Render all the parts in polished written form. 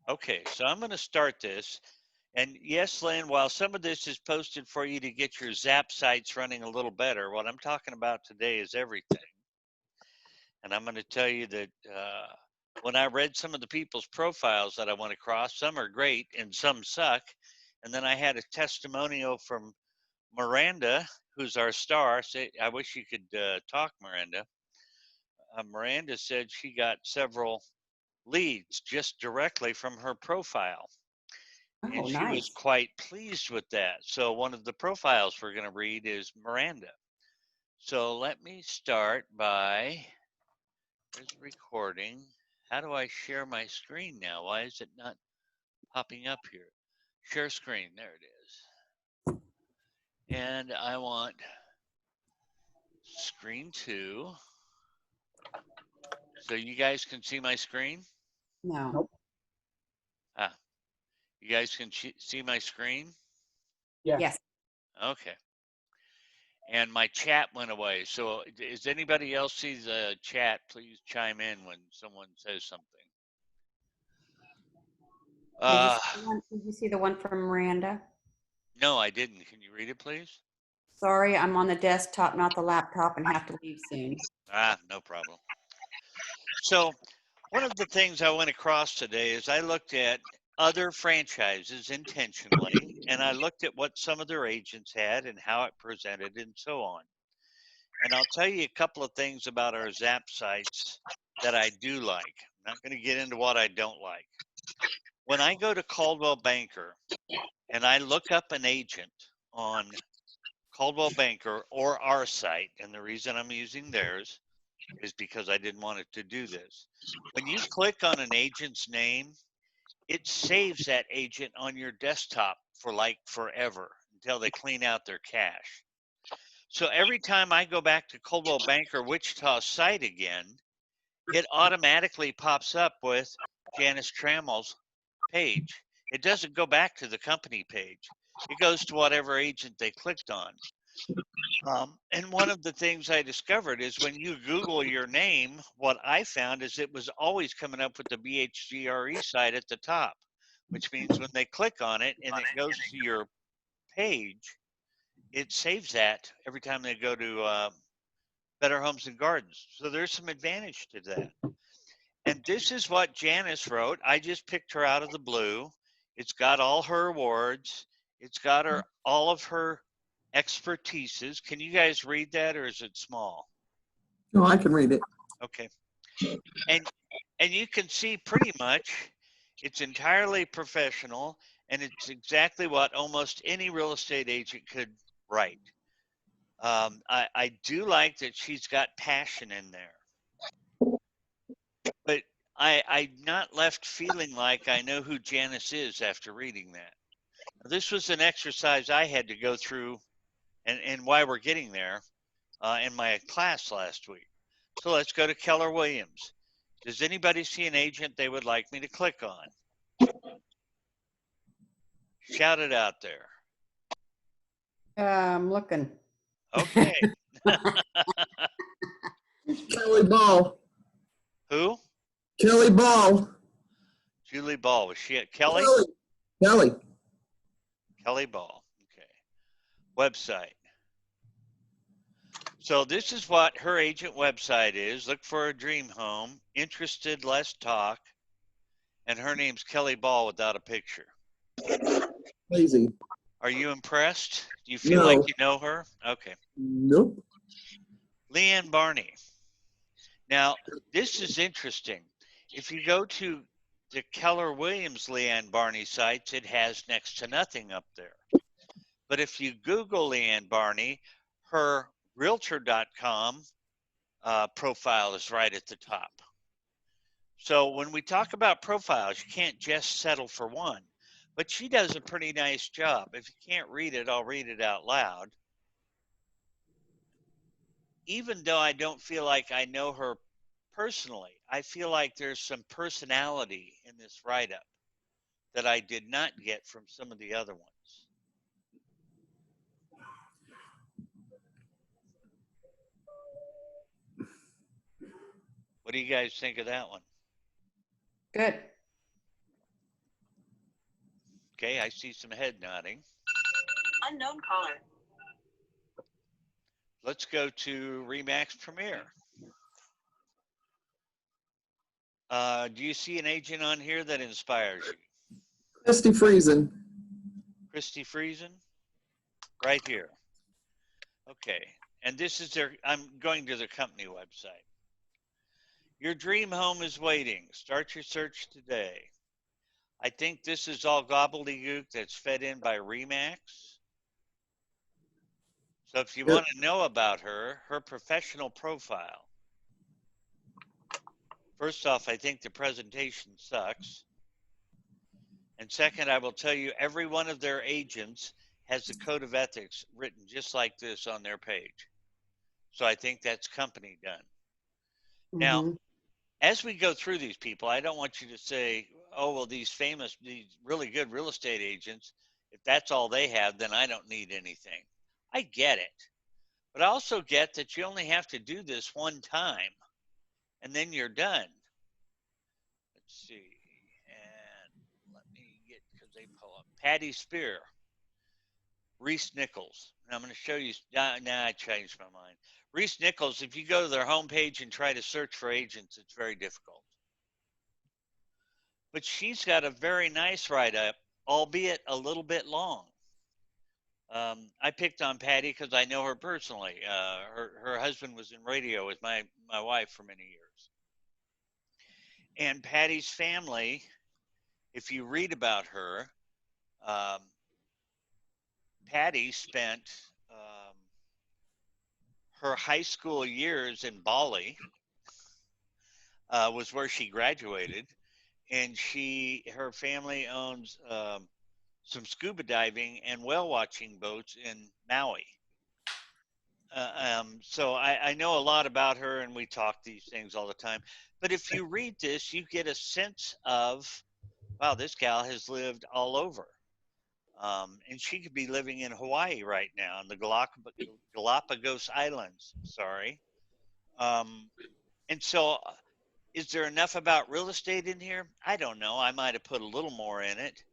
Okay, so I'm going to start this. And yes, Lynn, while some of this is posted for you to get your Zap sites running a little better, what I'm talking about today is everything. And I'm going to tell you that when I read some of the people's profiles that I went across, some are great and some suck. And then I had a testimonial from Miranda, who's our star. Say, I wish you could talk, Miranda. Miranda said she got several leads just directly from her profile. And Oh, she was nice. quite pleased with that. So one of the profiles we're going to read is Miranda. So let me start by, there's recording. How do I share my screen now? Why is it not popping up here? Share screen, there it is. And I want screen 2. So you guys can see my screen? No. Nope. Ah, you guys can see my screen? Yes. Yes. Okay. And my chat went away. So does anybody else see the chat? Please chime in when someone says something. Did you see the one from Miranda? No, I didn't. Can you read it, please? Sorry, I'm on the desktop, not the laptop, and have to leave soon. No problem. So one of the things I went across today is I looked at other franchises intentionally, and I looked at what some of their agents had and how it presented and so on. And I'll tell you a couple of things about our Zap sites that I do like. I'm not going to get into what I don't like. When I go to Coldwell Banker and I look up an agent on Coldwell Banker or our site, and the reason I'm using theirs is because I didn't want it to do this. When you click on an agent's name, it saves that agent on your desktop for like forever until they clean out their cache. So every time I go back to Coldwell Banker Wichita site again, it automatically pops up with Janice Trammell's page. It doesn't go back to the company page. It goes to whatever agent they clicked on. And one of the things I discovered is when you Google your name, what I found is it was always coming up with the BHGRE site at the top, which means when they click on it and it goes to your page, it saves that every time they go to Better Homes and Gardens. So there's some advantage to that. And this is what Janice wrote. I just picked her out of the blue. It's got all her awards. It's got her all of her expertises. Can you guys read that, or is it small? No, I can read it. Okay. And you can see pretty much it's entirely professional, and it's exactly what almost any real estate agent could write. I do like that she's got passion in there, but I'm not left feeling like I know who Janice is after reading that. This was an exercise I had to go through, and why we're getting there in my class last week. So let's go to Keller Williams. Does anybody see an agent they would like me to click on? Shout it out there. I'm looking. Okay. Kelly Ball. Who? Kelly Ball. Julie Ball. Was she at Kelly? Kelly. Kelly Ball. Okay. Website. So this is what her agent website is. Look for a dream home. Interested, let's talk. And her name's Kelly Ball without a picture. Amazing. Are you impressed? Do you feel No. like you know her? Okay. Nope. Leanne Barney. Now, this is interesting. If you go to the Keller Williams Leanne Barney sites, it has next to nothing up there. But if you Google Leanne Barney, her realtor.com profile is right at the top. So when we talk about profiles, you can't just settle for one. But she does a pretty nice job. If you can't read it, I'll read it out loud. Even though I don't feel like I know her personally, I feel like there's some personality in this write-up that I did not get from some of the other ones. What do you guys think of that one? Good. Okay, I see some head nodding. Unknown caller. Let's go to Remax Premier. Do you see an agent on here that inspires you? Christy Friesen. Christy Friesen? Right here. Okay, and this is their, I'm going to the company website. Your dream home is waiting. Start your search today. I think this is all gobbledygook that's fed in by Remax. So if you Yep. want to know about her professional profile. First off, I think the presentation sucks. And second, I will tell you every one of their agents has the code of ethics written just like this on their page. So I think that's company done. Now, Mhm. as we go through these people, I don't want you to say, oh, well, these really good real estate agents, if that's all they have, then I don't need anything. I get it. But I also get that you only have to do this one time and then you're done. Let's see. And let me get, because they pull up. Patty Spear, Reese Nichols. And I'm going to show you. Nah, I changed my mind. Reese Nichols, if you go to their homepage and try to search for agents, it's very difficult. But she's got a very nice write-up, albeit a little bit long. I picked on Patty because I know her personally. Her husband was in radio with my wife for many years. And Patty's family, if you read about her, Patty spent her high school years in Bali, was where she graduated, and her family owns some scuba diving and whale watching boats in Maui. So I know a lot about her, and we talk these things all the time. But if you read this, you get a sense of, wow, this gal has lived all over. And she could be living in Hawaii right now, in the Galapagos Islands, sorry. And so is there enough about real estate in here? I don't know. I might have put a little more in it.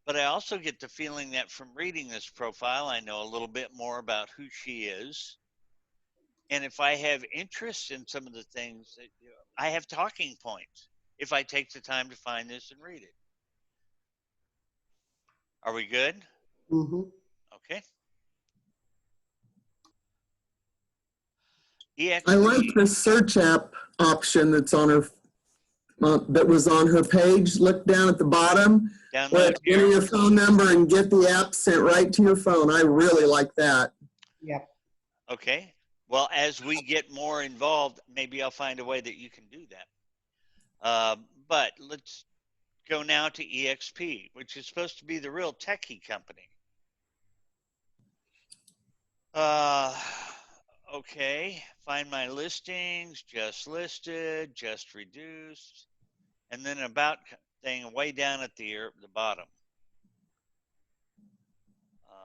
But I also get the feeling that from reading this profile, I know a little bit more about who she is. And if I have interest in some of the things that I have talking points, if I take the time to find this and read it. Are we good? Mhm. Okay. I like EXP. the search app option that's on her, that was on her page. Look down at the bottom where Download it's enter here. your phone number and get the app sent right to your phone. I really like that. Yep. Okay. Well, as we get more involved, maybe I'll find a way that you can do that. But let's go now to EXP, which is supposed to be the real techie company. Okay. Find my listings, just listed, just reduced, and then about thing way down at the bottom.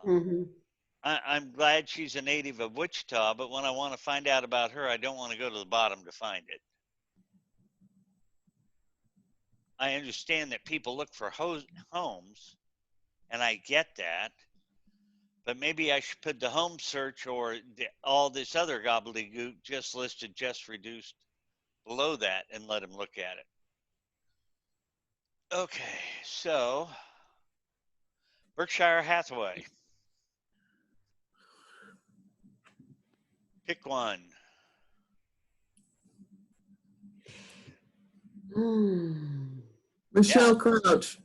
Mhm. I'm glad she's a native of Wichita, but when I want to find out about her, I don't want to go to the bottom to find it. I understand that people look for homes, and I get that, but maybe I should put the home search or all this other gobbledygook just listed, just reduced below that and let them look at it. Okay, so Berkshire Hathaway. Pick one. Mm. Michelle Crouch.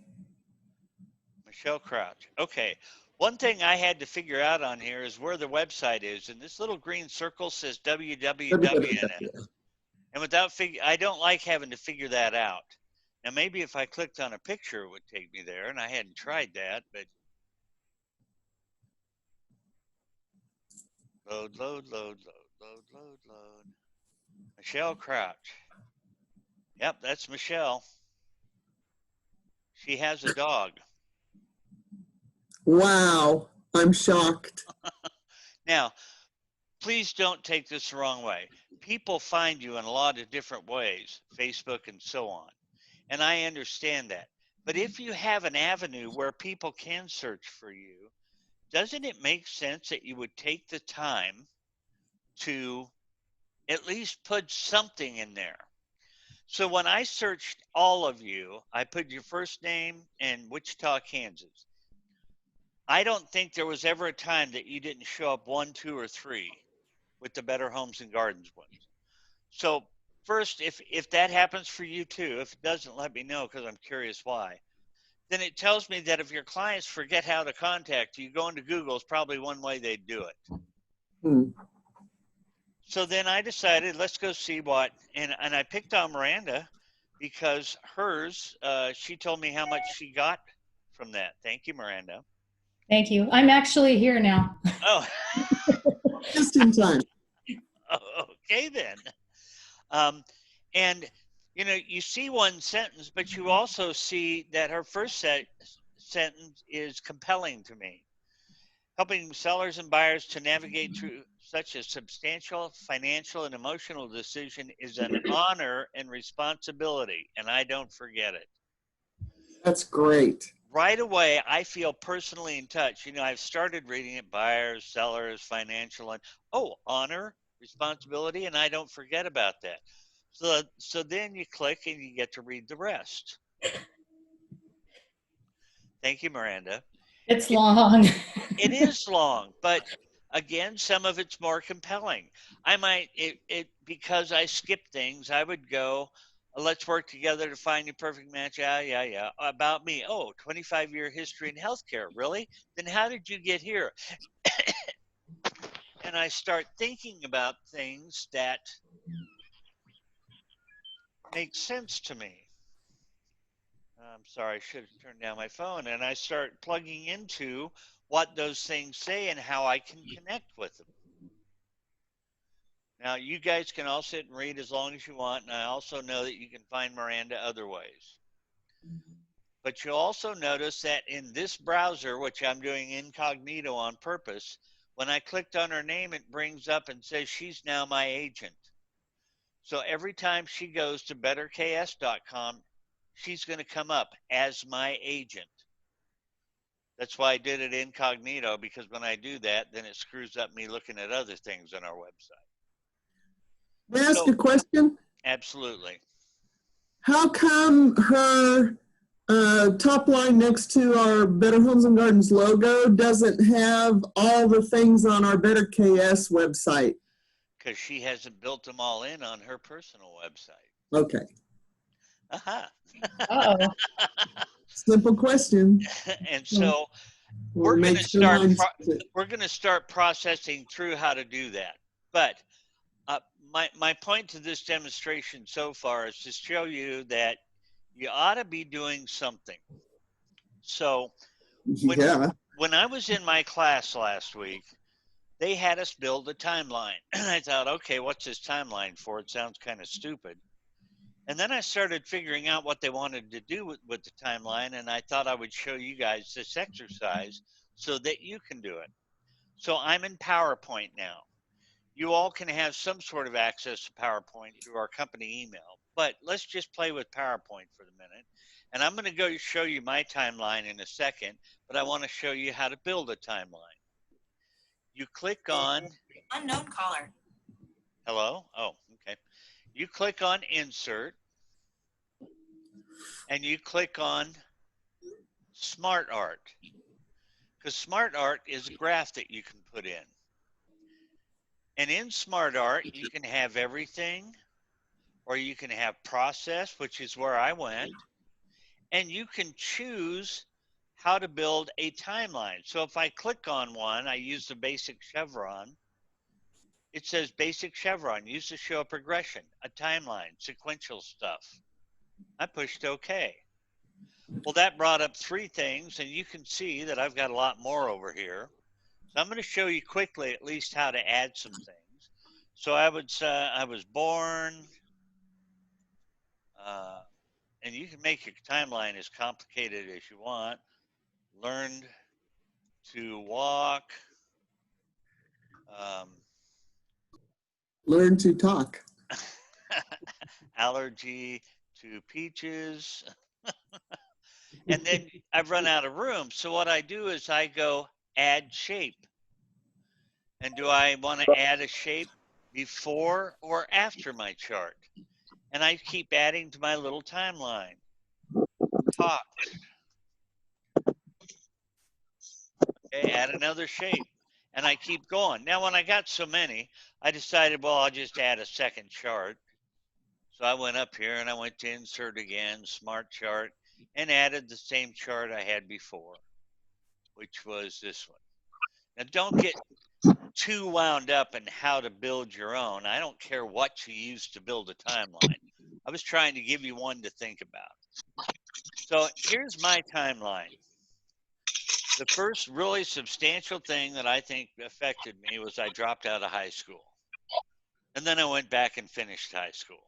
Michelle Crouch. Okay. One thing I had to figure out on here is where the website is, and this little green circle says www in it. And I don't like having to figure that out. Now, maybe if I clicked on a picture, it would take me there, and I hadn't tried that, but load, load, load, load, load, load, load. Michelle Crouch. Yep, that's Michelle. She has a dog. Wow, I'm shocked. Now, please don't take this the wrong way. People find you in a lot of different ways, Facebook and so on. And I understand that. But if you have an avenue where people can search for you, doesn't it make sense that you would take the time to at least put something in there? So when I searched all of you, I put your first name and Wichita, Kansas. I don't think there was ever a time that you didn't show up 1, 2, or 3 with the Better Homes and Gardens ones. So first, if that happens for you too, if it doesn't, let me know because I'm curious why. Then it tells me that if your clients forget how to contact you, going to Google is probably one way they'd do it. Hmm. So then I decided, let's go see what, and I picked on Miranda because hers, she told me how much she got from that. Thank you, Miranda. Thank you. I'm actually here now. Oh, Just in time. okay then. And you see one sentence, but you also see that her first sentence is compelling to me. Helping sellers and buyers to navigate through such a substantial financial and emotional decision is an honor and responsibility, and I don't forget it. That's great. Right away, I feel personally in touch. I've started reading it, buyers, sellers, financial, and honor, responsibility, and I don't forget about that. So then you click and you get to read the rest. Thank you, Miranda. It's long. It is long, but again, some of it's more compelling. I might, because I skip things, I would go, let's work together to find your perfect match. Yeah. About me. 25-year history in healthcare. Really? Then how did you get here? And I start thinking about things that make sense to me. I'm sorry, I should have turned down my phone. And I start plugging into what those things say and how I can connect with them. Now, you guys can all sit and read as long as you want, and I also know that you can find Miranda other ways. But you'll also notice that in this browser, which I'm doing incognito on purpose, when I clicked on her name, it brings up and says she's now my agent. So every time she goes to betterks.com, she's going to come up as my agent. That's why I did it incognito, because when I do that, then it screws up me looking at other things on our website. May I ask a question? Absolutely. How come her top line next to our Better Homes and Gardens logo doesn't have all the things on our Better KS website? Because she hasn't built them all in on her personal website. Okay. Aha. Uh-oh. Simple question. And so We're we're going going to start processing through how to do that. But my point to this demonstration so far is to show you that you ought to be doing something. So when I was in my class last week, they had us build a timeline. And I thought, okay, what's this timeline for? It sounds kind of stupid. And then I started figuring out what they wanted to do with the timeline, and I thought I would show you guys this exercise so that you can do it. So I'm in PowerPoint now. You all can have some sort of access to PowerPoint through our company email, but let's just play with PowerPoint for the minute. And I'm going to go show you my timeline in a second, but I want to show you how to build a timeline. You click on Unknown caller. hello. Oh, okay. You click on insert and you click on Smart Art, because Smart Art is a graph that you can put in. And in Smart Art, you can have everything, or you can have process, which is where I went, and you can choose how to build a timeline. So if I click on one, I use the basic chevron. It says basic chevron, used to show a progression, a timeline, sequential stuff. I pushed OK. Well, that brought up 3 things, and you can see that I've got a lot more over here. So I'm going to show you quickly at least how to add some things. So I would say I was born, and you can make your timeline as complicated as you want. Learned to walk. Learn to talk. Allergy to peaches. And then I've run out of room. So what I do is I go add shape. And do I want to add a shape before or after my chart? And I keep adding to my little timeline. Talk. Okay, add another shape. And I keep going. Now, when I got so many, I decided, well, I'll just add a second chart. So I went up here and I went to insert again, smart chart, and added the same chart I had before, which was this one. Now, don't get too wound up in how to build your own. I don't care what you use to build a timeline. I was trying to give you one to think about. So here's my timeline. The first really substantial thing that I think affected me was I dropped out of high school. And then I went back and finished high school.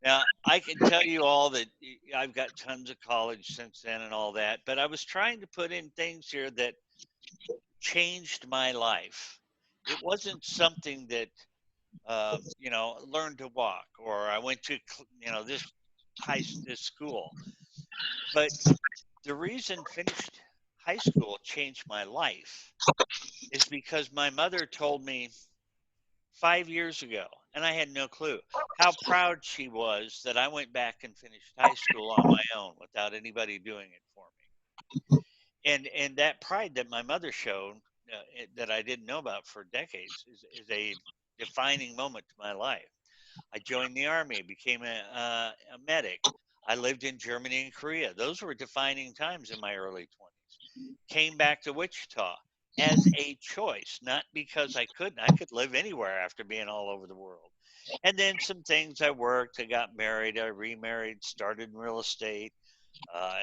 Now, I can tell you all that I've got tons of college since then and all that, but I was trying to put in things here that changed my life. It wasn't something that, learned to walk, or I went to, this school. But the reason finished high school changed my life is because my mother told me 5 years ago, and I had no clue how proud she was that I went back and finished high school on my own without anybody doing it for me. And that pride that my mother showed that I didn't know about for decades is a defining moment to my life. I joined the Army, became a medic. I lived in Germany and Korea. Those were defining times in my early 20s. Came back to Wichita as a choice, not because I couldn't. I could live anywhere after being all over the world. And then some things I worked, I got married, I remarried, started in real estate.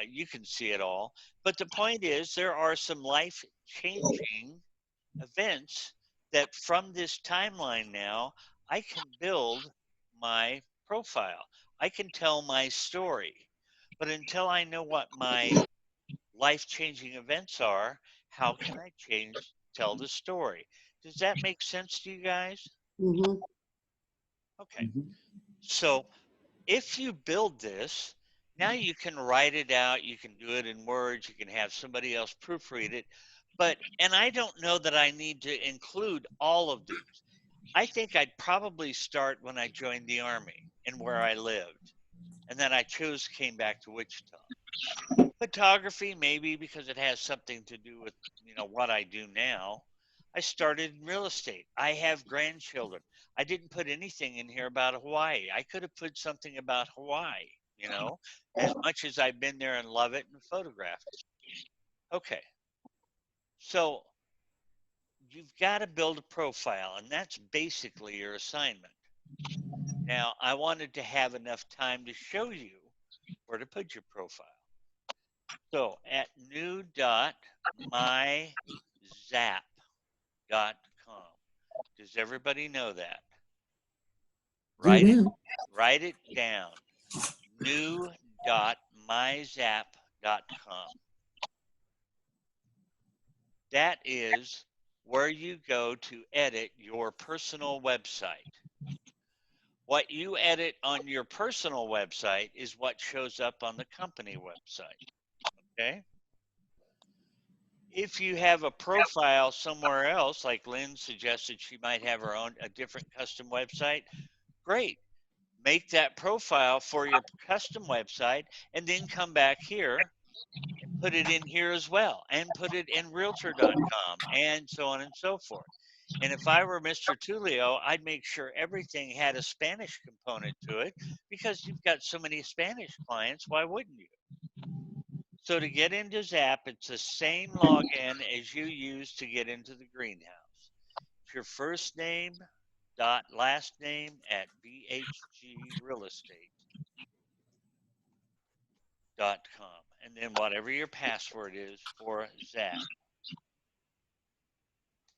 You can see it all. But the point is, there are some life changing events that from this timeline now, I can build my profile. I can tell my story. But until I know what my life changing events are, how can I tell the story? Does that make sense to you guys? Mhm. Okay. So if you build this, now you can write it out, you can do it in words, you can have somebody else proofread it. And I don't know that I need to include all of these. I think I'd probably start when I joined the Army and where I lived. And then I came back to Wichita. Photography, maybe because it has something to do with, what I do now. I started in real estate. I have grandchildren. I didn't put anything in here about Hawaii. I could have put something about Hawaii, as much as I've been there and love it and photographed it. Okay. So you've got to build a profile, and that's basically your assignment. Now, I wanted to have enough time to show you where to put your profile. So at new.myzap.com. Does everybody know that? Write it down. New.myzap.com. That is where you go to edit your personal website. What you edit on your personal website is what shows up on the company website. Okay? If you have a profile somewhere else, like Lynn suggested she might have a different custom website, great. Make that profile for your custom website and then come back here and put it in here as well, and put it in realtor.com and so on and so forth. And if I were Mr. Tulio, I'd make sure everything had a Spanish component to it because you've got so many Spanish clients. Why wouldn't you? So to get into Zap, it's the same login as you use to get into the greenhouse. It's your first name dot last name at bhgrealestate.com. And then whatever your password is for Zap.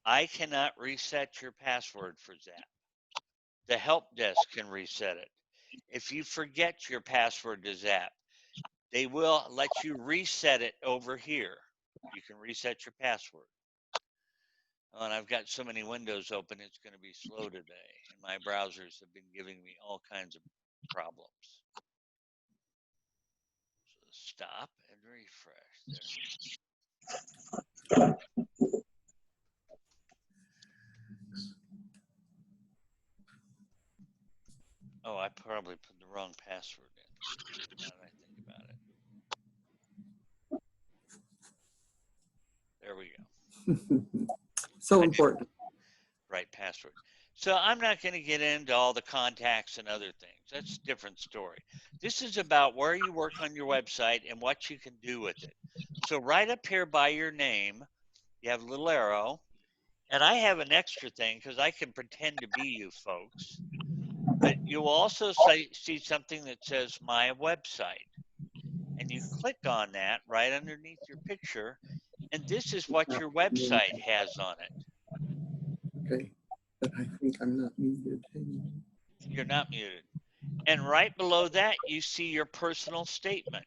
I cannot reset your password for Zap. The help desk can reset it. If you forget your password to Zap, they will let you reset it over here. You can reset your password. Oh, and I've got so many windows open, it's going to be slow today. And my browsers have been giving me all kinds of problems. So stop and refresh. Oh, I probably put the wrong password in. Now that I think about it. There we go. So important. Right password. So I'm not going to get into all the contacts and other things. That's a different story. This is about where you work on your website and what you can do with it. So right up here by your name, you have a little arrow. And I have an extra thing because I can pretend to be you folks. But you'll also see something that says my website. And you click on that right underneath your picture. And this is what your website has on it. Okay, but I think I'm not muted. Hang on. You're not muted. And right below that, you see your personal statement.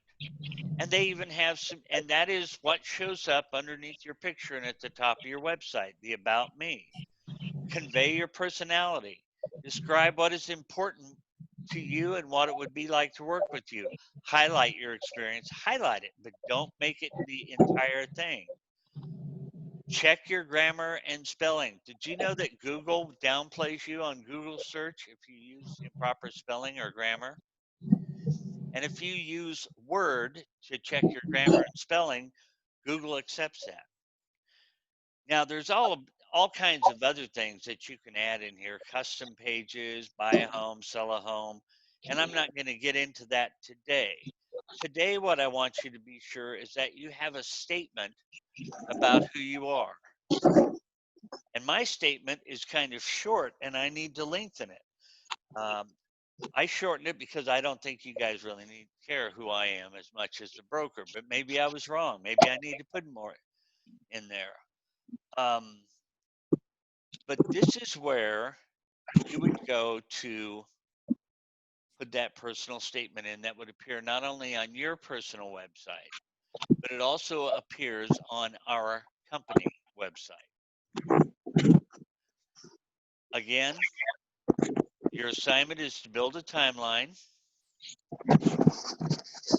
And they even have some, and that is what shows up underneath your picture and at the top of your website, the About Me. Convey your personality. Describe what is important to you and what it would be like to work with you. Highlight your experience, highlight it, but don't make it the entire thing. Check your grammar and spelling. Did you know that Google downplays you on Google search if you use improper spelling or grammar? And if you use Word to check your grammar and spelling, Google accepts that. Now, there's all kinds of other things that you can add in here, custom pages, buy a home, sell a home, and I'm not going to get into that today. Today, what I want you to be sure is that you have a statement about who you are. And my statement is kind of short, and I need to lengthen it. I shortened it because I don't think you guys really need to care who I am as much as the broker, but maybe I was wrong. Maybe I need to put more in there. But this is where you would go to put that personal statement in that would appear not only on your personal website, but it also appears on our company website. Again, your assignment is to build a timeline.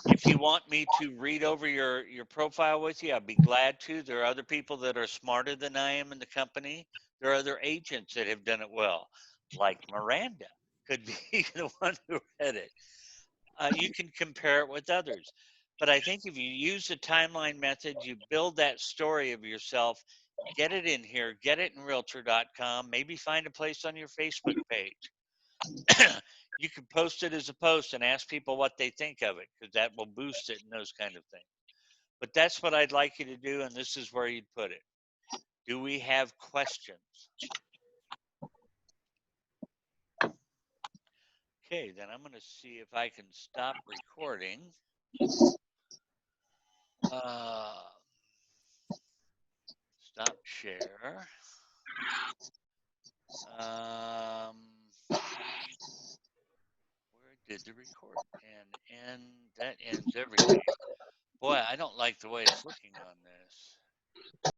If you want me to read over your profile with you, I'd be glad to. There are other people that are smarter than I am in the company. There are other agents that have done it well, like Miranda could be the one who read it. You can compare it with others. But I think if you use the timeline method, you build that story of yourself, get it in here, get it in realtor.com, maybe find a place on your Facebook page. You can post it as a post and ask people what they think of it, because that will boost it and those kind of things. But that's what I'd like you to do, and this is where you'd put it. Do we have questions? Okay, then I'm going to see if I can stop recording. Stop share. Where did the record end? And that ends everything. Boy, I don't like the way it's looking on this.